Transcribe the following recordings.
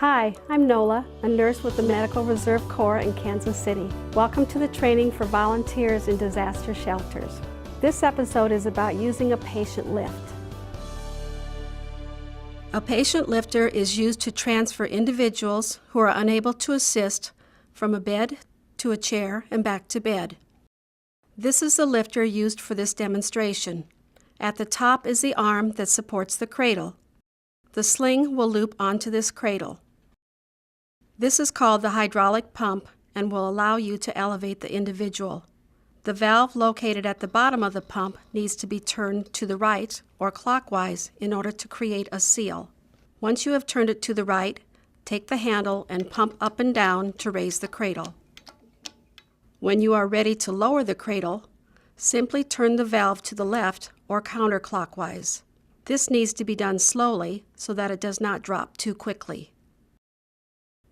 Hi, I'm Nola, a nurse with the Medical Reserve Corps in Kansas City. Welcome to the training for volunteers in disaster shelters. This episode is about using a patient lift. A patient lifter is used to transfer individuals who are unable to assist from a bed to a chair and back to bed. This is the lifter used for this demonstration. At the top is the arm that supports the cradle. The sling will loop onto this cradle. This is called the hydraulic pump and will allow you to elevate the individual. The valve located at the bottom of the pump needs to be turned to the right or clockwise in order to create a seal. Once you have turned it to the right, take the handle and pump up and down to raise the cradle. When you are ready to lower the cradle, simply turn the valve to the left or counterclockwise. This needs to be done slowly so that it does not drop too quickly.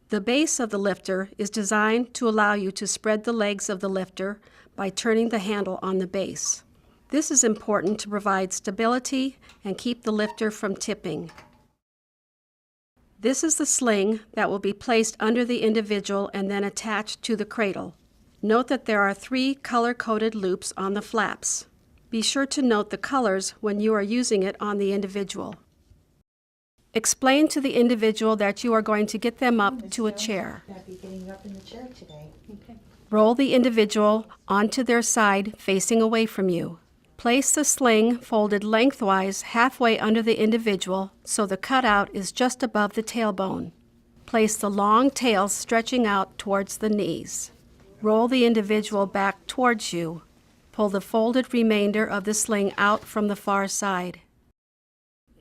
The base of the lifter is designed to allow you to spread the legs of the lifter by turning the handle on the base. This is important to provide stability and keep the lifter from tipping. This is the sling that will be placed under the individual and then attached to the cradle. Note that there are 3 color-coded loops on the flaps. Be sure to note the colors when you are using it on the individual. Explain to the individual that you are going to get them up to a chair. Roll the individual onto their side facing away from you. Place the sling folded lengthwise halfway under the individual so the cutout is just above the tailbone. Place the long tail stretching out towards the knees. Roll the individual back towards you. Pull the folded remainder of the sling out from the far side.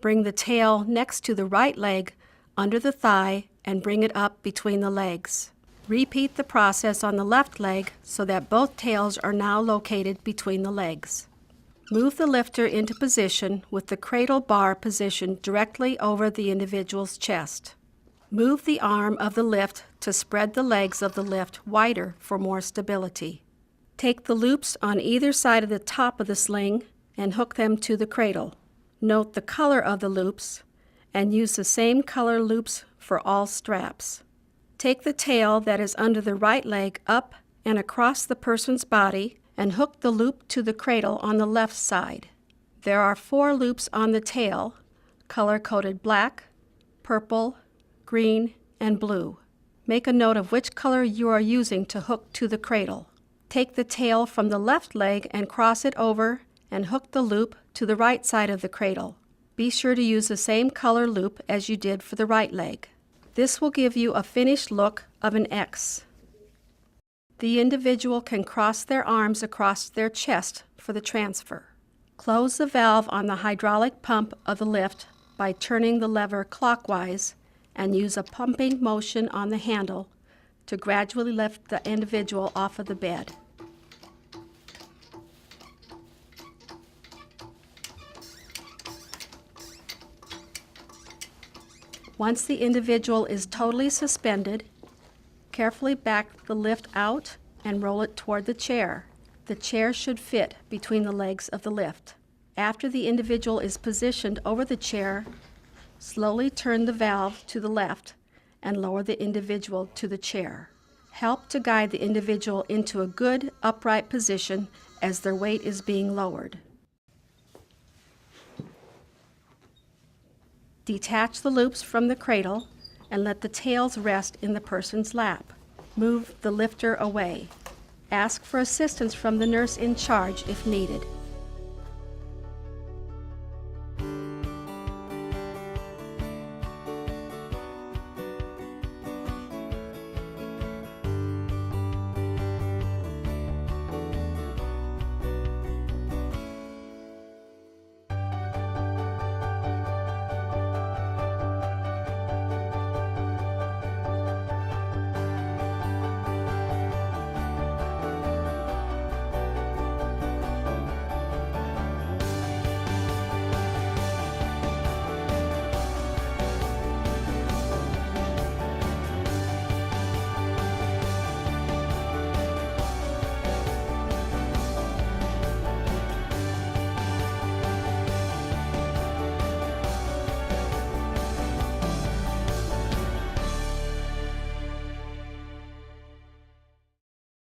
Bring the tail next to the right leg under the thigh and bring it up between the legs. Repeat the process on the left leg so that both tails are now located between the legs. Move the lifter into position with the cradle bar positioned directly over the individual's chest. Move the arm of the lift to spread the legs of the lift wider for more stability. Take the loops on either side of the top of the sling and hook them to the cradle. Note the color of the loops and use the same color loops for all straps. Take the tail that is under the right leg up and across the person's body and hook the loop to the cradle on the left side. There are 4 loops on the tail, color-coded black, purple, green, and blue. Make a note of which color you are using to hook to the cradle. Take the tail from the left leg and cross it over and hook the loop to the right side of the cradle. Be sure to use the same color loop as you did for the right leg. This will give you a finished look of an X. The individual can cross their arms across their chest for the transfer. Close the valve on the hydraulic pump of the lift by turning the lever clockwise and use a pumping motion on the handle to gradually lift the individual off of the bed. Once the individual is totally suspended, carefully back the lift out and roll it toward the chair. The chair should fit between the legs of the lift. After the individual is positioned over the chair, slowly turn the valve to the left and lower the individual to the chair. Help to guide the individual into a good upright position as their weight is being lowered. Detach the loops from the cradle and let the tails rest in the person's lap. Move the lifter away. Ask for assistance from the nurse in charge if needed.